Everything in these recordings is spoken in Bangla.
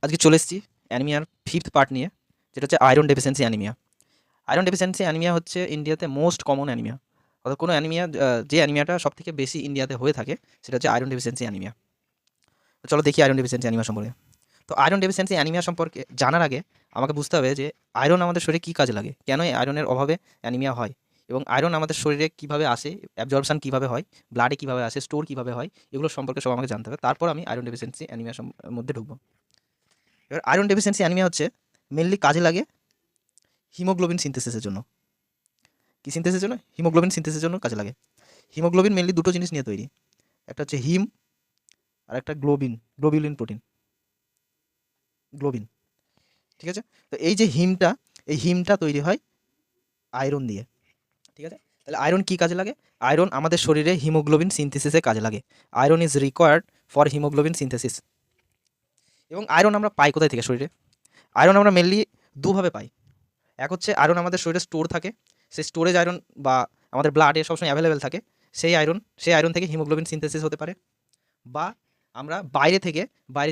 আজকে চলে এসেছি অ্যানিমিয়ার 5th পার্ট নিয়ে, যেটা হচ্ছে iron deficiency anaemia. Iron deficiency anaemia হচ্ছে ইন্ডিয়াতে মোস্ট কমন অ্যানিমিয়া। অর্থাৎ কোনো অ্যানিমিয়া, যে অ্যানিমিয়াটা সবথেকে বেশি ইন্ডিয়াতে হয়ে থাকে সেটা হচ্ছে আয়রন ডেফিসিয়েন্সি অ্যানিমিয়া। তো চলো দেখি আয়রন ডেফিসিয়েন্সি অ্যানিমিয়া সম্পর্কে। তো আয়রন ডেফিসিয়েন্সি অ্যানিমিয়া সম্পর্কে জানার আগে আমাকে বুঝতে হবে যে আয়রন আমাদের শরীরে কী কাজে লাগে, কেন এই আয়রনের অভাবে অ্যানিমিয়া হয়, এবং আয়রন আমাদের শরীরে কীভাবে আসে, অ্যাবজর্পশন কীভাবে হয়, ব্লাডে কীভাবে আসে, স্টোর কীভাবে হয়, এগুলো সম্পর্কে সব আমাকে জানতে হবে। তারপর আমি আয়রন ডেফিসিয়েন্সি অ্যানিমিয়া মধ্যে ঢুকবো। এবার আয়রন ডেফিসিয়েন্সি অ্যানিমিয়া হচ্ছে মেনলি কাজে লাগে হিমোগ্লোবিন সিনথেসিসের জন্য। কি সিনথেসিসের জন্য? হিমোগ্লোবিন সিনথেসিসের জন্য কাজে লাগে। হিমোগ্লোবিন মেনলি দুটো জিনিস নিয়ে তৈরি, একটা হচ্ছে হিম আর একটা গ্লোবিউলিন প্রোটিন, গ্লোবিন। ঠিক আছে? তো এই যে হিমটা, এই হিমটা তৈরি হয় আয়রন দিয়ে। ঠিক আছে? তাহলে আয়রন কি কাজে লাগে? আয়রন আমাদের শরীরে হিমোগ্লোবিন সিনথেসিসে কাজে লাগে। Iron is required for haemoglobin synthesis. এবং আয়রন আমরা পাই কোথায় থেকে শরীরে? আয়রন আমরা মেনলি দুভাবে পাই। এক হচ্ছে আয়রন আমাদের শরীরে স্টোর থাকে, সেই স্টোরেজ আয়রন বা আমাদের ব্লাডে সবসময় অ্যাভেলেবেল থাকে, সেই আয়রন থেকে হিমোগ্লোবিন সিনথেসিস হতে পারে। বা আমরা বাইরে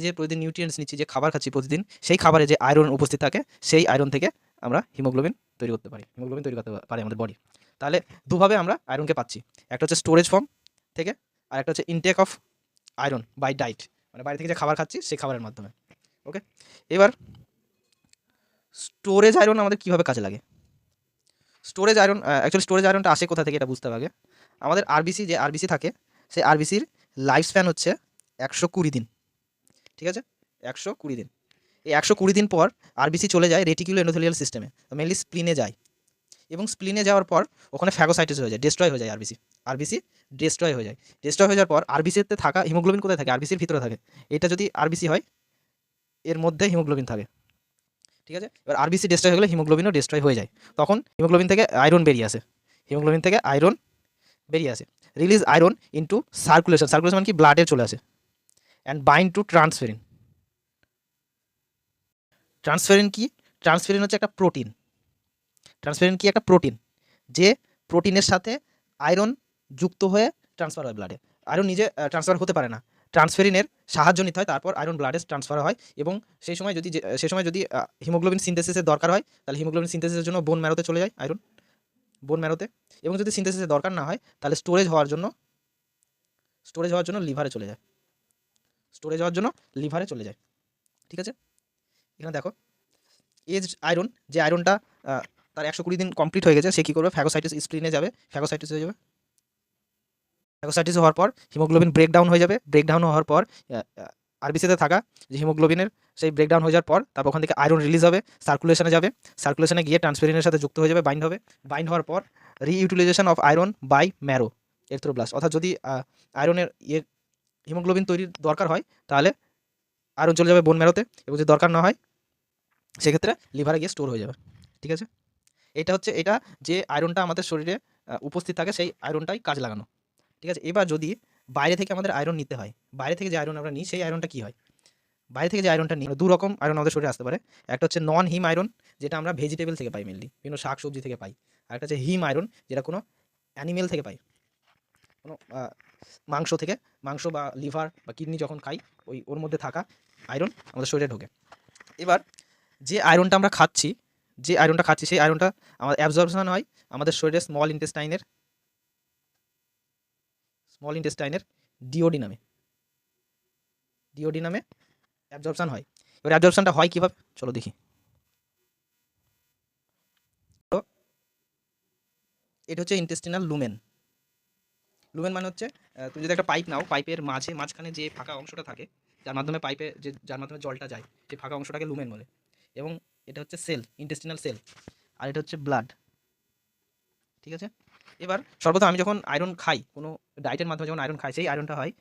যে প্রতিদিন নিউট্রিয়েন্টস নিচ্ছি, যে খাবার খাচ্ছি প্রতিদিন, সেই খাবারে যে আয়রন উপস্থিত থাকে, সেই আয়রন থেকে আমরা হিমোগ্লোবিন তৈরি করতে পারে আমাদের বডি। তাহলে দুভাবে আমরা আয়রনকে পাচ্ছি, একটা হচ্ছে স্টোরেজ ফর্ম থেকে, আর একটা হচ্ছে ইনটেক অফ আয়রন বাই ডাইট, মানে বাইরে থেকে যে খাবার খাচ্ছি সেই খাবারের মাধ্যমে। ওকে, এবার স্টোরেজ আয়রন আমাদের কীভাবে কাজে লাগে? স্টোরেজ আয়রন, অ্যাকচুয়ালি স্টোরেজ আয়রনটা আসে কোথা থেকে এটা বুঝতে হবে আগে। আমাদের যে আরবিসি থাকে, সেই আরবিসির লাইফ স্প্যান হচ্ছে 120 দিন। ঠিক আছে? 120 দিন। এই 120 দিন পর আরবিসি চলে যায় রেটিকুলো এন্ডোথেলিয়াল সিস্টেমে, মেনলি স্প্লিনে যায়, এবং স্প্লিনে যাওয়ার পর ওখানে ফ্যাগোসাইটোস হয়ে যায়, ডিস্ট্রয় হয়ে যায় আরবিসি ডিস্ট্রয় হয়ে যায়। ডিস্ট্রয় হয়ে যাওয়ার পর আরবিসিতে থাকা হিমোগ্লোবিন কোথায় থাকে? আরবিসির ভিতরে থাকে। এটা যদি আরবিসি হয়, এর মধ্যে হিমোগ্লোবিন থাকে। ঠিক আছে? এবার আরবিসি ডিস্ট্রয় হয়ে গেলে হিমোগ্লোবিনও ডিস্ট্রয় হয়ে যায়। তখন হিমোগ্লোবিন থেকে আয়রন বেরিয়ে আসে। রিলিজ আয়রন ইনটু সার্কুলেশন মানে কি? ব্লাডে চলে আসে, and bind two transferrin. Transferrin কি? ট্রান্সফেরিন হচ্ছে একটা প্রোটিন। একটা প্রোটিন, যে প্রোটিনের সাথে আয়রন যুক্ত হয়ে ট্রান্সফার হয় ব্লাডে। আয়রন নিজে ট্রান্সফার হতে পারে না, ট্রান্সফেরিনের সাহায্য নিতে হয়, তারপর আয়রন ব্লাডে ট্রান্সফার হয়। এবং সেই সময় যদি হিমোগ্লোবিন সিনথেসিসের দরকার হয়, তাহলে হিমোগ্লোবিন সিনথেসিসের জন্য বোন ম্যারোতে চলে যায় আয়রন, বোন ম্যারোতে। এবং যদি সিনথেসিসের দরকার না হয়, তাহলে স্টোরেজ হওয়ার জন্য লিভারে চলে যায়। ঠিক আছে? এখানে দেখো, এজ আয়রন, যে আয়রনটা তার 120 দিন কমপ্লিট হয়ে গেছে, সে কী করবে? ফ্যাগোসাইটোস স্প্লিনে যাবে, ফ্যাগোসাইটোস হওয়ার পর হিমোগ্লোবিন ব্রেকডাউন হয়ে যাবে। ব্রেকডাউন হওয়ার পর আরবিসিতে থাকা যে হিমোগ্লোবিনের, সেই ব্রেকডাউন হয়ে যাওয়ার পর তারপর ওখান থেকে আয়রন রিলিজ হবে, সার্কুলেশনে গিয়ে ট্রান্সফেরিনের সাথে যুক্ত হয়ে যাবে, বাইন্ড হওয়ার পর reutilisation of iron by marrow erythroblast. অর্থাৎ যদি আয়রনের হিমোগ্লোবিন তৈরির দরকার হয়, তাহলে আয়রন চলে যাবে বোন ম্যারোতে, এবং যদি দরকার না হয় সেক্ষেত্রে লিভারে গিয়ে স্টোর হয়ে যাবে। ঠিক আছে? এটা যে আয়রনটা আমাদের শরীরে উপস্থিত থাকে, সেই আয়রনটাই কাজে লাগানো। ঠিক আছে? এবার যদি বাইরে থেকে আমাদের আয়রন নিতে হয়, বাইরে থেকে যে আয়রন আমরা নিই, সেই আয়রনটা কী হয়? বাইরে থেকে যে আয়রনটা নিই, দু রকম আয়রন আমাদের শরীরে আসতে পারে। একটা হচ্ছে নন হিম আয়রন, যেটা আমরা ভেজিটেবল থেকে পাই, মেনলি বিভিন্ন শাক সবজি থেকে পাই। আর একটা হচ্ছে হিম আয়রন, যেটা কোনো অ্যানিমেল থেকে পাই, কোনো মাংস বা লিভার বা কিডনি যখন খাই, ওর মধ্যে থাকা আয়রন আমাদের শরীরে ঢোকে। এবার যে আয়রনটা খাচ্ছি, সেই আয়রনটা আমাদের অ্যাবজর্পশন হয় আমাদের শরীরে স্মল ইন্টেস্টাইনের ডিওডিনামে অ্যাবজর্পশন হয়। এবার অ্যাবজর্পশনটা হয় কীভাবে? চলো দেখি। তো এটা হচ্ছে ইন্টেস্টিনাল লুমেন। মানে হচ্ছে, তুমি যদি একটা পাইপ নাও, পাইপের মাঝখানে যে ফাঁকা অংশটা থাকে, যার মাধ্যমে জলটা যায়, সেই ফাঁকা অংশটাকে লুমেন বলে। এবং এটা হচ্ছে ইন্টেস্টিনাল সেল, আর এটা হচ্ছে ব্লাড। ঠিক আছে? এবার সর্বপ্রথম আমি যখন আয়রন খাই, কোনো ডায়েটের মাধ্যমে যখন আয়রন খাই, সেই আয়রনটা হয়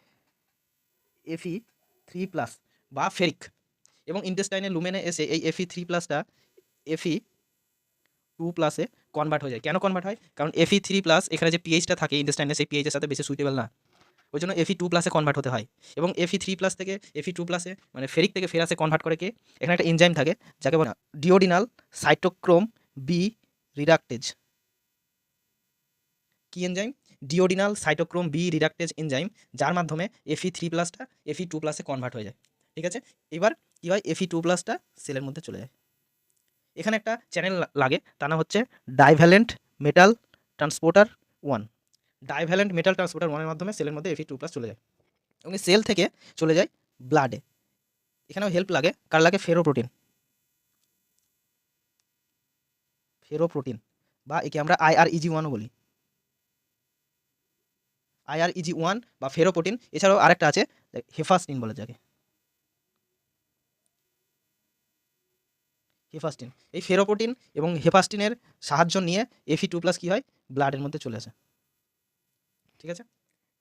Fe3+ বা ফেরিক, এবং ইন্টেস্টাইনের লুমেনে এসে এই Fe3+টা Fe2+ কনভার্ট হয়ে যায়। কেন কনভার্ট হয়? কারণ Fe3+ এখানে যে পিএইচটা থাকে ইন্টেস্টাইনের, সেই পিএইচের সাথে বেশি সুইটেবল না, ওই জন্য Fe2+ কনভার্ট হতে হয়। এবং Fe3+ থেকে Fe2+ মানে ফেরিক থেকে ফেরাসে কনভার্ট করে কে? এখানে একটা এনজাইম থাকে, যাকে বলে ডিওডিনাল সাইটোক্রোম বি রিডাকটেজ। কি enzyme? Duodenal cytochrome B reductase enzyme, যার মাধ্যমে Fe3+টা Fe2+ কনভার্ট হয়ে যায়। ঠিক আছে? এবার কী হয়, Fe2+টা সেলের মধ্যে চলে যায়। এখানে একটা চ্যানেল লাগে, তার নাম হচ্ছে divalent metal transporter 1। Divalent metal transporter 1 এর মাধ্যমে সেলের মধ্যে Fe2+ চলে যায় এবং সেল থেকে চলে যায় ব্লাডে। এখানেও হেল্প লাগে, কার লাগে? ফেরোপ্রোটিন বা একে আমরা IREG1ও বলি। IREG1 বা ফেরোপ্রোটিন, এছাড়াও আরেকটা আছে হেফাস্টিন বলে যাকে, হেফাস্টিন। এই ফেরোপ্রোটিন এবং হেফাস্টিনের সাহায্য নিয়ে Fe2+ কী হয়, ব্লাডের মধ্যে চলে আসে। ঠিক আছে,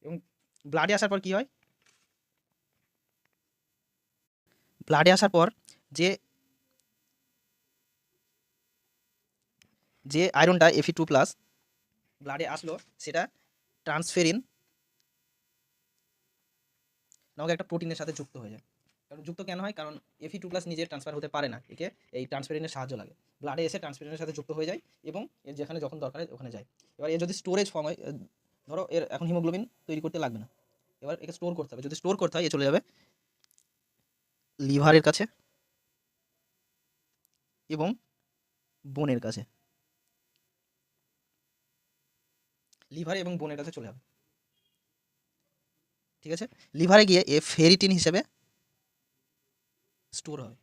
এবং ব্লাডে আসার পর কী হয়, ব্লাডে আসার পর যে যে আয়রনটা Fe2+ ব্লাডে আসলো, সেটা ট্রান্সফেরিন নামক একটা প্রোটিনের সাথে যুক্ত হয়ে যায়। কারণ যুক্ত কেন হয়? কারণ Fe2+ নিজে ট্রান্সফার হতে পারে না, একে এই ট্রান্সফেরিনের সাহায্য লাগে। ব্লাডে এসে ট্রান্সফেরিনের সাথে যুক্ত হয়ে যায় এবং এর যেখানে যখন দরকার হয় ওখানে যায়। এবার এর যদি স্টোরেজ ফর্ম হয়, ধরো এর এখন হিমোগ্লোবিন তৈরি করতে লাগবে না, এবার একে স্টোর করতে হবে। যদি স্টোর করতে হয়, এ চলে যাবে লিভারের কাছে এবং বোনের কাছে। লিভারে এবং বোনের কাছে চলে যাবে। ঠিক আছে, লিভারে গিয়ে এ ফেরিটিন হিসেবে স্টোর হবে।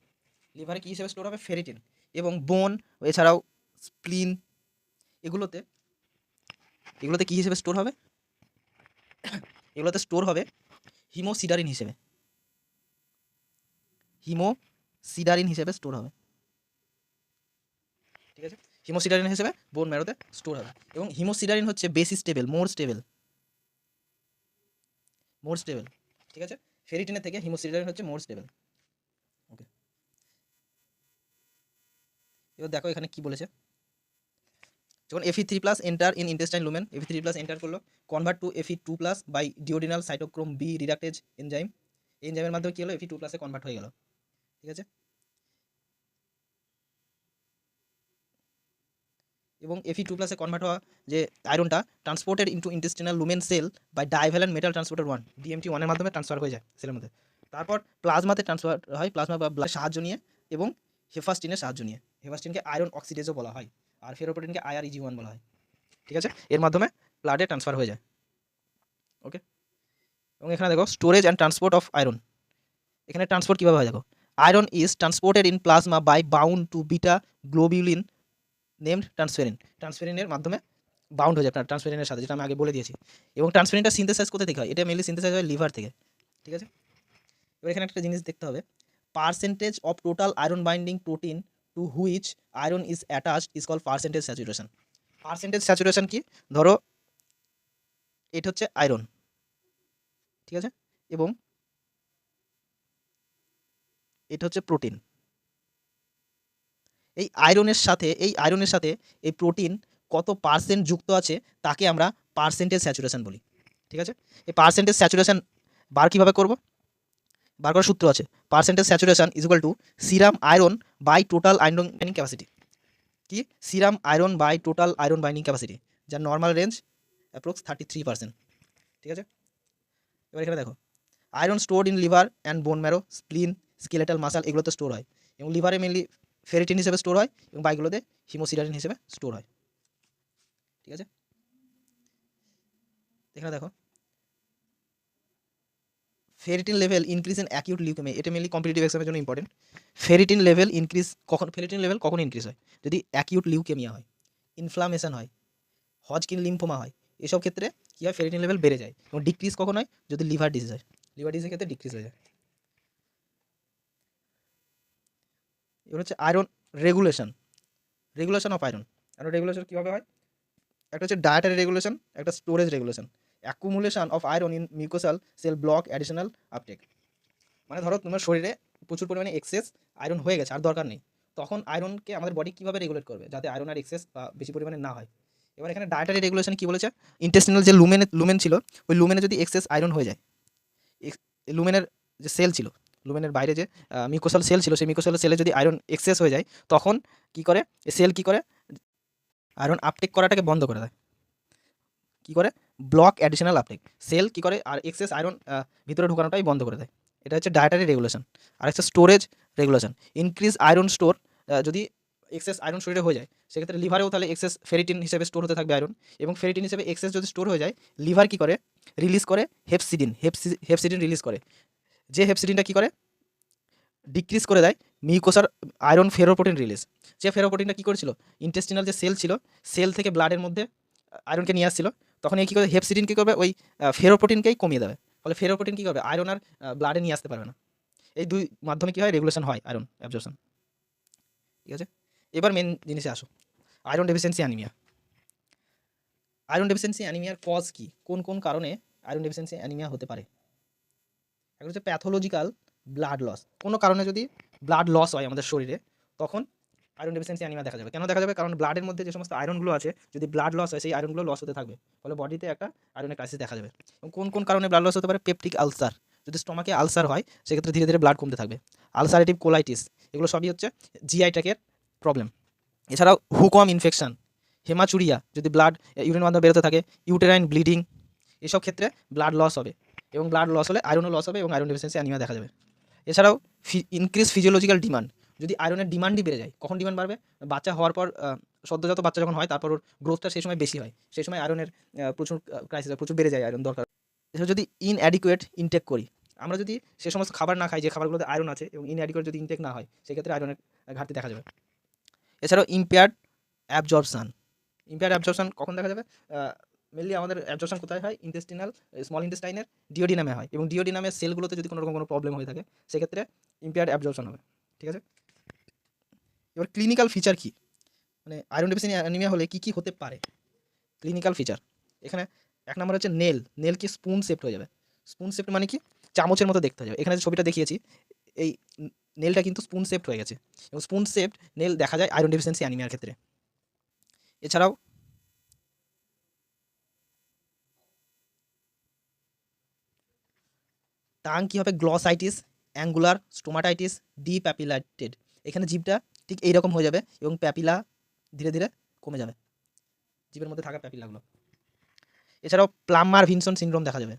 লিভারে কী হিসেবে স্টোর হবে? ফেরিটিন। এবং বোন, এছাড়াও স্প্লিন, এগুলোতে এগুলোতে কী হিসেবে স্টোর হবে? এগুলোতে স্টোর হবে হিমোসিডারিন হিসেবে। হিমোসিডারিন হিসেবে স্টোর হবে। ঠিক আছে, হিমোসিডারিন হিসেবে বোন ম্যারোতে স্টোর হবে। এবং হিমোসিডারিন হচ্ছে বেশি স্টেবল, মোর স্টেবল। ঠিক আছে, ফেরিটিনের থেকে হিমোসিডারিন হচ্ছে মোর স্টেবল। ওকে, এবার দেখো এখানে কি বলেছে। যখন Fe3+ enter in intestine lumen, Fe3+ enter করলো, convert to Fe2+ by duodenal cytochrome B reductase enzyme. এনজাইমের মাধ্যমে কী হলো? Fe2+ এ কনভার্ট হয়ে গেল। ঠিক আছে, এবং Fe2+ এ কনভার্ট হওয়া যে আয়রনটা transported into intestinal lumen cell by divalent metal transporter 1 DMT1 এর মাধ্যমে ট্রান্সফার হয়ে যায় সেলের মধ্যে। তারপর প্লাজমাতে ট্রান্সফার হয়, প্লাজমা বা ব্লাডের সাহায্য নিয়ে এবং হেফাস্টিনের সাহায্য নিয়ে। হেফাস্টিনকে আয়রন অক্সিডেজও বলা হয়, আর ফেরোপ্রোটিনকে IREG1 বলা হয়। ঠিক আছে, এর মাধ্যমে ব্লাডে ট্রান্সফার হয়ে যায়। ওকে, এবং এখানে দেখো storage and transport of iron. এখানে ট্রান্সপোর্ট কীভাবে হয় দেখো, iron is transported in plasma by bound to beta globulin named transferrin. ট্রান্সফেরিনের মাধ্যমে বাউন্ড হয়ে যায় ট্রান্সফেরিনের সাথে, যেটা আমি আগে বলে দিয়েছি। এবং ট্রান্সফেরিনটা সিনথেসাইজ কোথা থেকে হয়? এটা মেনলি সিনথেসাইজ হয় লিভার থেকে। ঠিক আছে, এবার এখানে একটা জিনিস দেখতে হবে, percentage of total iron binding protein to which iron is attached is call percentage saturation. Percentage saturation কি? ধরো এটা হচ্ছে আয়রন, ঠিক আছে, এবং এটা হচ্ছে প্রোটিন। এই আয়রনের সাথে এই প্রোটিন কত পার্সেন্ট যুক্ত আছে তাকে আমরা পার্সেন্টেজ স্যাচুরেশন বলি। ঠিক আছে, এই পার্সেন্টেজ স্যাচুরেশন বার কীভাবে করব? বার করার সূত্র আছে, percentage saturation is equal to serum iron by total iron binding capacity. কি? Serum iron by total iron binding capacity, যার নর্মাল রেঞ্জ অ্যাপ্রক্স 33%। ঠিক আছে, এবার এখানে দেখো, iron stored in liver and bone marrow, spleen, skeletal muscle, এগুলোতে স্টোর হয়। এবং লিভারে মেনলি ফেরিটিন হিসেবে স্টোর হয় এবং বাইগুলোতে হিমোসিডারিন হিসেবে স্টোর হয়। ঠিক আছে, এখানে দেখো, ferritin level increase in acute leukaemia, এটা মেনলি কম্পিটিটিভ এক্সামের জন্য ইম্পর্টেন্ট। ফেরিটিন লেভেল কখন ইনক্রিজ হয়? যদি অ্যাকিউট লিউকেমিয়া হয়, ইনফ্লামেশন হয়, হজকিন লিম্ফোমা হয়, এসব ক্ষেত্রে কী হয়? ফেরিটিন লেভেল বেড়ে যায়। এবং ডিক্রিজ কখন হয়? যদি লিভার ডিজিজ হয়, লিভার ডিজিজের ক্ষেত্রে ডিক্রিজ হয়ে যায়। এবার হচ্ছে iron regulation of iron. Regulation কীভাবে হয়? একটা হচ্ছে ডায়েটারি রেগুলেশন, একটা storage regulation. Accumulation of iron in mucosal cell block additional uptake. মানে ধরো তোমার শরীরে প্রচুর পরিমাণে এক্সেস আয়রন হয়ে গেছে, আর দরকার নেই, তখন আয়রনকে আমাদের বডি কীভাবে রেগুলেট করবে যাতে আয়রন আর এক্সেস বা বেশি পরিমাণে না হয়? এবার এখানে ডায়েটারি রেগুলেশন কী বলেছে, ইন্টেস্টিনাল যে লুমেন ছিল, ওই লুমেনে যদি এক্সেস আয়রন হয়ে যায়, লুমেনের যে সেল ছিল, লুমেনের বাইরে যে মিউকোসাল সেল ছিল, সেই মিউকোসাল সেলে যদি আয়রন এক্সেস হয়ে যায়, তখন কী করে সেল কী করে? আয়রন আপটেক করাটাকে বন্ধ করে দেয়। কী করে? Block additional uptake. সেল কী করে? আর এক্সেস আয়রন ভিতরে ঢোকানোটাই বন্ধ করে দেয়। এটা হচ্ছে ডায়েটারি রেগুলেশন। আর হচ্ছে storage regulation. Increase iron store, যদি এক্সেস আয়রন শরীরে হয়ে যায় সেক্ষেত্রে লিভারেও তাহলে এক্সেস ফেরিটিন হিসেবে স্টোর হতে থাকবে আয়রন, এবং ফেরিটিন হিসেবে এক্সেস যদি স্টোর হয়ে যায় লিভার কী করে, রিলিজ করে হেপসিডিন, হেপসিডিন রিলিজ করে, যে হেপসিডিনটা কী করে, ডিক্রিজ করে দেয় মিউকোসার আয়রন ফেরোপ্রোটিন রিলিজ। যে ফেরোপ্রোটিনটা কী করেছিল, ইন্টেস্টিনাল যে সেল ছিল সেল থেকে ব্লাডের মধ্যে আয়রনকে নিয়ে আসছিল, তখন এই কী করে হেপসিডিন কী করবে, ওই ফেরোপ্রোটিনকেই কমিয়ে দেবে, ফলে ফেরোপ্রোটিন কী করবে, আয়রন আর ব্লাডে নিয়ে আসতে পারবে না। এই দুই মাধ্যমে কী হয়, রেগুলেশন হয় আয়রন অ্যাবজর্পশন। ঠিক আছে, এবার মেন জিনিসে আসো, iron deficiency anaemia. Iron deficiency অ্যানিমিয়ার কজ কী, কোন কোন কারণে আয়রন ডেফিসিয়েন্সি অ্যানিমিয়া হতে পারে? একটা হচ্ছে প্যাথোলজিক্যাল ব্লাড লস, কোনো কারণে যদি ব্লাড লস হয় আমাদের শরীরে তখন আয়রন ডেফিসিয়েন্সি অ্যানিমিয়া দেখা যাবে। কেন দেখা যাবে, কারণ ব্লাডের মধ্যে যে সমস্ত আয়রনগুলো আছে যদি ব্লাড লস হয় সেই আয়রনগুলো লস হতে থাকবে, ফলে বডিতে একটা আয়রনের ক্রাইসিস দেখা যাবে। এবং কোন কোন কারণে ব্লাড লস হতে পারে, পেপটিক আলসার, যদি স্টমাকে আলসার হয় সেক্ষেত্রে ধীরে ধীরে ব্লাড কমতে থাকবে, আলসারেটিভ কোলাইটিস, এগুলো সবই হচ্ছে জিআই ট্র্যাকের প্রবলেম। এছাড়াও হুকওয়ার্ম ইনফেকশন, হেমাচুরিয়া, যদি ব্লাড ইউরিন মাধ্যমে বেরোতে থাকে, ইউটেরাইন ব্লিডিং, এসব ক্ষেত্রে ব্লাড লস হবে, এবং ব্লাড লস হলে আয়রনও লস হবে এবং আয়রন ডেফিসিয়েন্সি অ্যানিমিয়া দেখা যাবে। এছাড়াও ইনক্রিজ ফিজিওলজিক্যাল ডিমান্ড, যদি আয়রনের ডিমান্ডই বেড়ে যায়, কখন ডিমান্ড বাড়বে, বাচ্চা হওয়ার পর, সদ্যজাত বাচ্চা যখন হয় তারপর ওর গ্রোথটা সেই সময় বেশি হয়, সেই সময় আয়রনের প্রচুর ক্রাইসিস, প্রচুর বেড়ে যায় আয়রন দরকার। এছাড়া যদি ইনঅ্যাডিকুয়েট ইনটেক করি, আমরা যদি সে সমস্ত খাবার না খাই যে খাবারগুলোতে আয়রন আছে, এবং ইনঅ্যাডিকুয়েট যদি ইনটেক না হয় সেক্ষেত্রে আয়রনের ঘাটতি দেখা যাবে। এছাড়াও ইম্পেয়ার্ড অ্যাবজর্পশন, ইম্পেয়ার্ড অ্যাবজর্পশন কখন দেখা যাবে, মেনলি আমাদের অ্যাবজর্পশন কোথায় হয়, ইন্টেস্টিনাল স্মল ইন্টেস্টাইনের ডিওডিনামে হয়, এবং ডিওডিনামের সেলগুলোতে যদি কোনো রকম কোনো প্রবলেম হয়ে থাকে সেক্ষেত্রে ইম্পেয়ার্ড অ্যাবজর্পশন হবে। ঠিক আছে, এবার ক্লিনিক্যাল ফিচার কী, মানে আয়রন ডেফিসিয়েন্সি অ্যানিমিয়া হলে কী কী হতে পারে, ক্লিনিক্যাল ফিচার। এখানে এক নম্বর হচ্ছে নেল কি স্পুন শেপড হয়ে যাবে, স্পুন শেপড মানে কি, চামচের মতো দেখতে হয়ে যাবে। এখানে যে ছবিটা দেখিয়েছি এই নেলটা কিন্তু স্পুন শেপড হয়ে গেছে, এবং স্পুন শেপড নেল দেখা যায় আয়রন ডেফিসিয়েন্সি অ্যানিমিয়ার ক্ষেত্রে। এছাড়াও টাং কী হবে, গ্লসাইটিস, অ্যাঙ্গুলার স্টোমাটাইটিস, ডিপ্যাপিলাইটেড, এখানে জিভটা ঠিক এইরকম হয়ে যাবে এবং প্যাপিলা ধীরে ধীরে কমে যাবে, জিভের মধ্যে থাকা প্যাপিলাগুলো। এছাড়াও প্লাম্মার ভিনসন সিনড্রোম দেখা যাবে,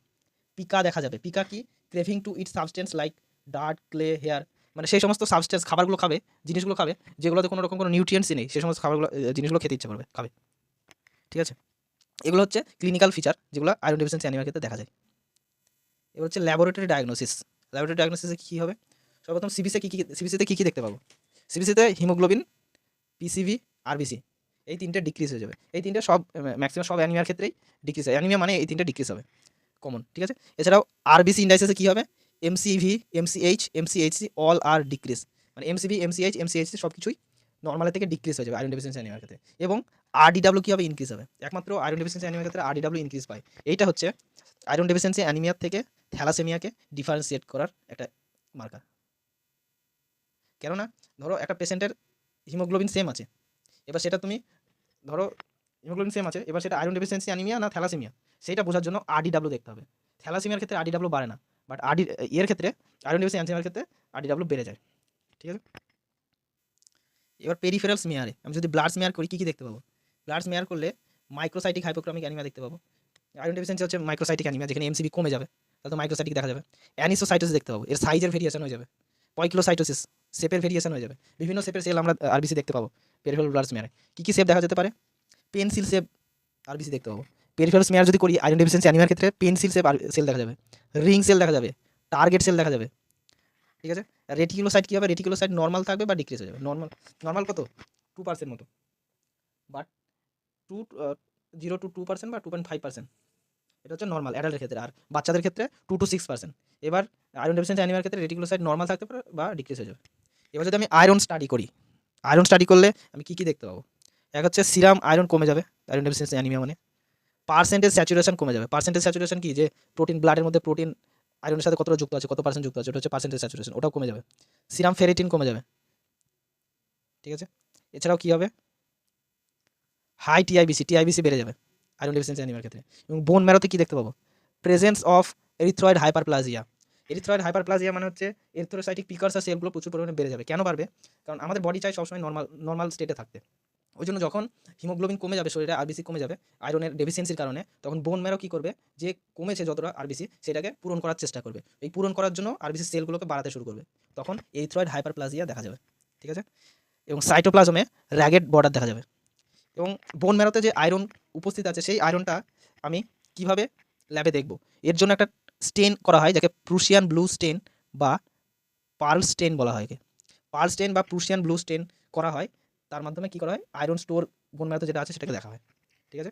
পিকা দেখা যাবে। পিকা কি, craving to eat substance like dirt, clay, hair, মানে সেই সমস্ত সাবস্টেন্স খাবারগুলো খাবে, জিনিসগুলো খাবে যেগুলোতে কোনো রকম কোনো নিউট্রিয়েন্টসই নেই, সেই সমস্ত খাবারগুলো জিনিসগুলো খেতে ইচ্ছা করবে, খাবে। ঠিক আছে, এগুলো হচ্ছে ক্লিনিক্যাল ফিচার যেগুলো আয়রন ডেফিসিয়েন্সি অ্যানিমিয়ার ক্ষেত্রে দেখা যায়। এবার হচ্ছে ল্যাবরেটরি ডায়াগনোসিস। ল্যাবরেটরি ডায়াগনোসিসে কী হবে, সর্বপ্রথম সিবিসিতে কী কী দেখতে পাবো, সিবিসিতে হিমোগ্লোবিন, পিসিভি, আরবিসি, এই তিনটে ডিক্রিজ হয়ে যাবে। এই তিনটে সব ম্যাক্সিমাম সব অ্যানিমিয়ার ক্ষেত্রেই ডিক্রিজ হয়, অ্যানিমিয়া মানে এই তিনটে ডিক্রিজ হবে কমন। ঠিক আছে, এছাড়াও আরবিসি ইন্ডাইসিসে কী হবে, এমসিভি, এমসিএইচ, এমসিএইচসি অল আর ডিক্রিজ, মানে এমসিভি, এমসিএইচ, এমসিএইচসি সব কিছুই নর্মালের থেকে ডিক্রিজ হয়ে যাবে আয়রন ডেফিসিয়েন্সি অ্যানিমিয়ার ক্ষেত্রে, এবং আরডিডাব্লিউ কী হবে, ইনক্রিজ হবে। একমাত্র আয়রন ডেফিসিয়েন্সি অ্যানিমিয়ার ক্ষেত্রে আরডিডাব্লিউ ইনক্রিজ পায়। এইটা হচ্ছে আয়রন ডেফিসিয়েন্সি অ্যানিমিয়ার থেকে থ্যালাসেমিয়াকে ডিফারেন্সিয়েট করার একটা মার্কার। কেননা ধরো একটা পেশেন্টের হিমোগ্লোবিন সেম আছে, এবার সেটা তুমি ধরো হিমোগ্লোবিন সেম আছে, এবার সেটা আয়রন ডেফিসিয়েন্সি অ্যানিমিয়া না থ্যালাসেমিয়া, সেইটা বোঝার জন্য আরডিডাব্লিউ দেখতে হবে। থ্যালাসেমিয়ার ক্ষেত্রে আরডিডাব্লিউ বাড়ে না, বাট এর ক্ষেত্রে আয়রন ডেফিসিয়েন্সি অ্যানিমিয়ার ক্ষেত্রে আরডিডাব্লিউ বেড়ে যায়। ঠিক আছে, এবার পেরিফেরাল স্মিয়ারে আমি যদি ব্লাড স্মিয়ার করি কী কী দেখতে পাবো, ব্লাড স্মিয়ার করলে মাইক্রোসাইটিক হাইপোক্রমিক অ্যানিমিয়া দেখতে পাবো। আয়রন ডেফিসিয়েন্সি হচ্ছে মাইক্রোসাইটিক অ্যানিমিয়া, যেখানে এমসিবি কমে যাবে তাহলে তো মাইক্রোসাইটিক দেখা যাবে। অ্যানিসোসাইটোসিস দেখতে পাবো, এর সাইজের ভেরিয়েশন হয়ে যাবে। পয়ক্লোসাইটোসিস, শেপের ভেরিয়েশন হয়ে যাবে, বিভিন্ন শেপের সেল আমরা আরবিসি দেখতে পাবো পেরিফেরাল ব্লাড স্মিয়ারে। কী কী শেপ দেখা যেতে পারে, পেন্সিল শেপ আরবিসি দেখতে পাবো। পেরিফেরাল স্মিয়ার যদি করি আয়রন ডেফিসিয়েন্সি অ্যানিমিয়ার ক্ষেত্রে পেন্সিল শেপ সেল দেখা যাবে, রিং সেল দেখা যাবে, টার্গেট সেল দেখা যাবে। ঠিক আছে, রেটিকুলোসাইট কী হবে, রেটিকুলোসাইট নর্মাল থাকবে বা ডিক্রিজ হয়ে যাবে, নর্মাল কত 2% মতো, বাট 0 to 2% বা 2.5%, এটা হচ্ছে নর্মাল অ্যাডাল্টের ক্ষেত্রে, আর বাচ্চাদের ক্ষেত্রে 2 to 6%। এবার আয়রন ডেফিসিয়েন্সি অ্যানিমিয়ার ক্ষেত্রে রেটিকুলোসাইট নর্মাল থাকতে পারে বা ডিক্রিজ হয়ে যাবে। এবার যদি আমি আয়রন স্টাডি করি, আয়রন স্টাডি করলে আমি কী কী দেখতে পাবো, এক হচ্ছে সিরাম আয়রন কমে যাবে, আয়রন ডেফিসিয়েন্সি অ্যানিমিয়া মানে। পার্সেন্টেজ স্যাচুরেশন কমে যাবে, পার্সেন্টেজ স্যাচুরেশন কি, যে প্রোটিন ব্লাডের মধ্যে প্রোটিন আয়রনের সাথে কতটা যুক্ত আছে, কত পার্সেন্ট যুক্ত আছে, ওটা হচ্ছে পার্সেন্টেজ স্যাচুরেশন, ওটাও কমে যাবে। সিরাম ফেরিটিন কমে যাবে। ঠিক আছে, এছাড়াও কী হবে, হাই টিআইবিসি বেড়ে যাবে আয়রন ডেফিসিয়েন্সি অ্যানিমিয়ার ক্ষেত্রে। এবং বোন ম্যারোতে কী দেখতে পাবো, presence of erythroid hyperplasia. Erythroid hyperplasia মানে হচ্ছে এরিথ্রোসাইটিক প্রিকারসার সেলগুলো প্রচুর পরিমাণে বেড়ে যাবে। কেন বাড়বে, কারণ আমাদের বডি চাই সবসময় নর্মাল স্টেটে থাকতে, ওই জন্য যখন হিমোগ্লোবিন কমে যাবে শরীরে, আরবিসি কমে যাবে আয়রনের ডেফিসিয়েন্সির কারণে, তখন বোন ম্যারো কী করবে, যে কমেছে যতটা আরবিসি সেটাকে পূরণ করার চেষ্টা করবে। এই পূরণ করার জন্য আরবিসি সেলগুলোকে বাড়াতে শুরু করবে, তখন এরিথ্রয়েড হাইপারপ্লাজিয়া দেখা যাবে। ঠিক আছে, এবং সাইটোপ্লাজমে র্যাগেড বর্ডার দেখা যাবে। এবং বোন ম্যারোতে যে আয়রন উপস্থিত আছে সেই আয়রনটা আমি কিভাবে ল্যাবে দেখব, এর জন্য একটা স্টেন করা হয় যাকে প্রুশিয়ান ব্লু স্টেন বা পার্ল স্টেন বলা হয়। পার্ল স্টেন বা প্রুশিয়ান ব্লু স্টেন করা হয়, তার মাধ্যমে কী করা হয়, আয়রন স্টোর বোন ম্যারোতে যেটা আছে সেটাকে দেখা হয়। ঠিক আছে।